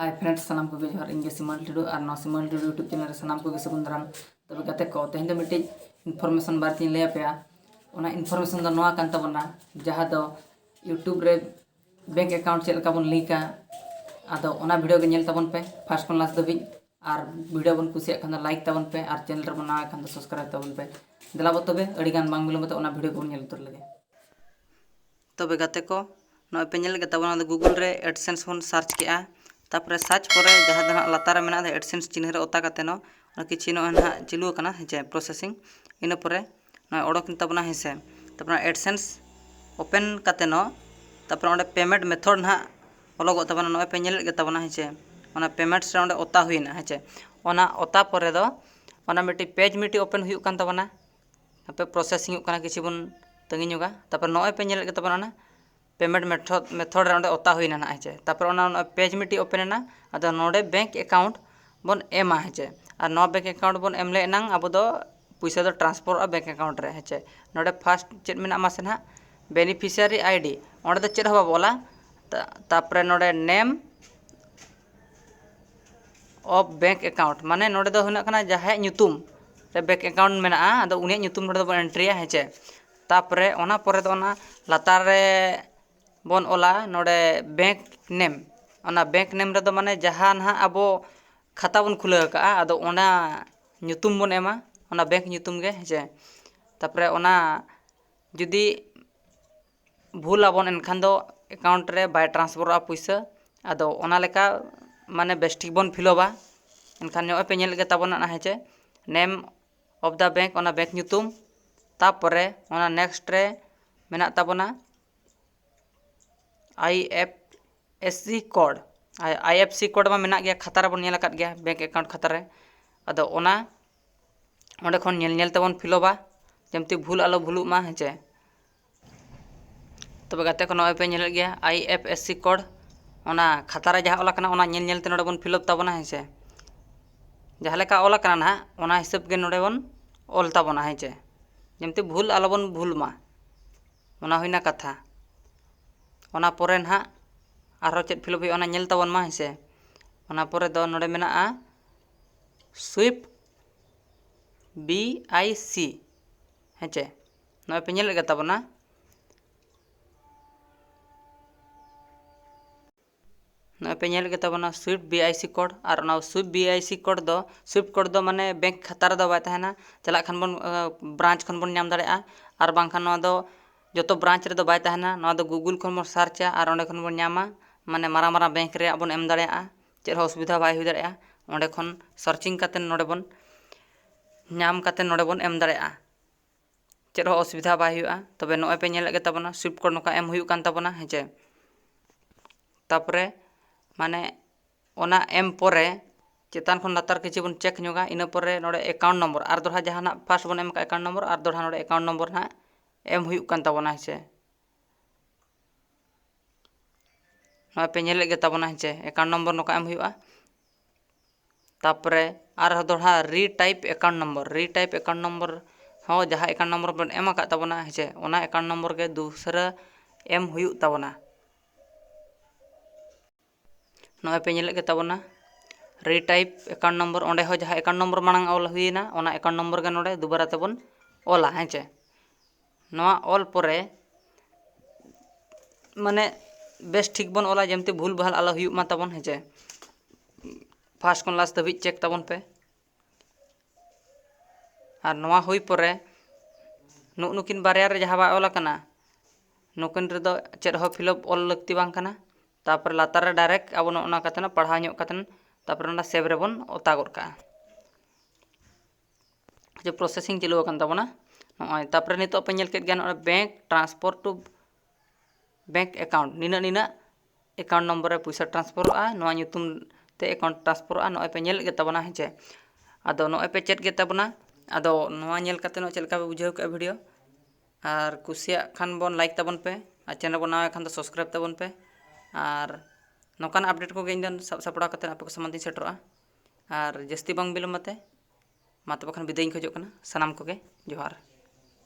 Hi friends सामान को जोहार इंगे सिमल टुडू और नौ सिमल टुडू यूट्यूब चैनल सामान को सगुन दाराम तब गाते को तेहन दो मिट्टी इनफॉर्मेशन बारे लैया पे इनफॉर्मेशन दो नवा कान तबना जहाँ दो यूट्यूब रे बैंक अकाउंट चेक बन लिंका आदो ओना वीडियो के नेल तबन पे फर्स्ट खन लास्ट दबी और वीडियो बन कुसिया खान लाइक तबन पे और चैनल रे बना खान सब्सक्राइब तबन पे दिला तबे अड़ी गान बांग बिलम्ब ओना वीडियो को नेल उतर लगे तबे गाते को नय पे नेल के तबना गूगल रे एडसेंस बन सर्च केआ तापर सर्च करे जहाँ दो लातार में एडसेंस चिन्ह ओता काते नो किछि नो ना चालू कना हे प्रोसेसिंग इन परे नय ओडोकिन तबना हेसे तापर एडसेंस ओपन काते नो तापर ओंडे पेमेंट मेथड ना ओलोगो तबना नय पे नेल के तबना हेसे ओना पेमेंट से ओंडे ओता हुइना हेचे ओना ओता परे दो ओना मिटी पेज मिटी ओपन हुयु कान तबना तापर प्रोसेसिंग कना किछि बन तंगी जोगा तापर नय पे नेल के तबना ना पेमेंट मेथड रे ओता हुइना ना हेचे तापर ओना पेज मिटी ओपन ना अदो नोडे बैंक अकाउंट बन एमा हेचे और नो बैंक अकाउंट बन एमले नांग अब दो पैसा दो ट्रांसफर बैंक अकाउंट रे हेचे नोडे फर्स्ट चेक मेना मासे ना बेनिफिशियरी आईडी ओंडे दो चेक हबा बोला तापर नोडे नेम ऑफ बैंक अकाउंट माने नोडे दो हुना कना जहाय ᱧᱩᱛᱩᱢ रे बैंक अकाउंट मेना अदो उनी ᱧᱩᱛᱩᱢ नोडे बन एंट्रीया हेचे तापर ओना परे दो ना लातार रे बन ओला नोडे बैंक नेम ओना बैंक नेम रे दो माने जहां ना अबो खाता बन खुला का अदो ओना ᱧᱩᱛᱩᱢ बन एमा ओना बैंक ᱧᱩᱛᱩम गे हेचे तापर ओना जुदी भूल आबन एनखान दो अकाउंट रे बाय ट्रांसफर पैसा अदो ओना लेका माने बेस्टिक बन फिलबा एनखान नो पे नेल गे तबना ना हेचे नेम ऑफ द बैंक ओना बैंक ᱧᱩᱛᱩम तापर ओना नेक्स्ट रे मेना तबना IFSC कोड IFSC कोड मा मेना गया खाता रे बन नेल आकात गया बैंक अकाउंट खाता रे अदो ओना ओंडे खन नेल तबन फिलबा जेमति भूल आलो भूलु मा हेचे तबे गाते को नय पे नेल गया IFSC कोड ओना खाता रे जहा ओला कना ओना नेल ते नोडे बन फिलअप तबना हेचे जहा लेका ओला कना ना ओना हिसाब के नोडे बन ओल तबना हेचे जेमति भूल आलो बन भूल मा ओना होइना कथा ओना परे ना आरो चेक फिलअप ओना नेल तबन मा हेसे ओना परे दो नोडे मेना स्विफ्ट BIC हेचे नय पे नेल गे तबना नय पे नेल गे तबना स्विफ्ट BIC कोड और ओना स्विफ्ट BIC कोड दो माने बैंक खाता रे दो बाय तहना चला खान बन ब्रांच खन बन नाम दाड़ेआ और बांखान नो दो जतो ब्रांच रे दो बाय तहना नो दो गूगल खन बन सर्चा और ओंडे खन बन नामा माने मारा मारा बैंक रे बन एम दाड़ेआ चेर असुविधा बाय हुई दाड़ेआ ओंडे खन सर्चिंग काते नोडे बन नाम काते नोडे बन एम दाड़ेआ चेर असुविधा बाय हुआ तबे नय पे नेल गे तबना स्विफ्ट कोड नोका एम हुयु कान तबना हेचे तापरे माने ओना एम परे चेतान खन लातार किछि बन चेक नोगा इन परे नोडे अकाउंट नंबर और दोहा जहाना फर्स्ट बन एम का अकाउंट नंबर और दोहा नोडे अकाउंट नंबर ना एम हुयु कान तबना हेचे नय पे नेल गे तबना हेचे अकाउंट नंबर नोका एम हुयु तापरे और दोहा रीटाइप अकाउंट नंबर हो जहा अकाउंट नंबर बन एम का तबना हेचे ओना अकाउंट नंबर के दूसरा एम हुयु तबना नय पे नेल गे तबना रीटाइप अकाउंट नंबर ओंडे हो जहा अकाउंट नंबर मांग ऑल हुइना ओना अकाउंट नंबर के नोडे दुबारा तबन ओला हेचे नोआ ऑल परे माने बेस ठीक बन ओला जेमते भूल भाल आलो हुयु मा तबन हेचे फर्स्ट खन लास्ट दबि चेक तबन पे और नोआ हुई परे नुकिन बारिया रे जहा बा ओला कना नुकिन रे दो चेर हो फिलअप ऑल लगती बांग कना तापर लातार रे डायरेक्ट अब ओना कातन पढ़ा ᱧᱚᱜ कातन तापर ओना सेव रे बन ओता गड का जो प्रोसेसिंग चालू अकन तबना नय तापर नितो पे नेल केत गया bank transfer to bank account निना अकाउंट नंबर रे पैसा ट्रांसफर नोआ ᱧᱩᱛᱩᱢ ते अकाउंट ट्रांसफर नय पे नेल गे तबना हेचे आदो नय पे चेक गे तबना आदो नोआ नेल काते नो चेलका बुझाव का वीडियो और कुसिया खान बन लाइक तबन पे और चैनल बनावे खान तो सब्सक्राइब तबन पे और नोकान अपडेट को इन सब सपड़ा करते आप सामान सेटरा और जस्ती बांग बिलम्बते मा तब खान विदाय खोजोग कना सनाम को गे जोहार।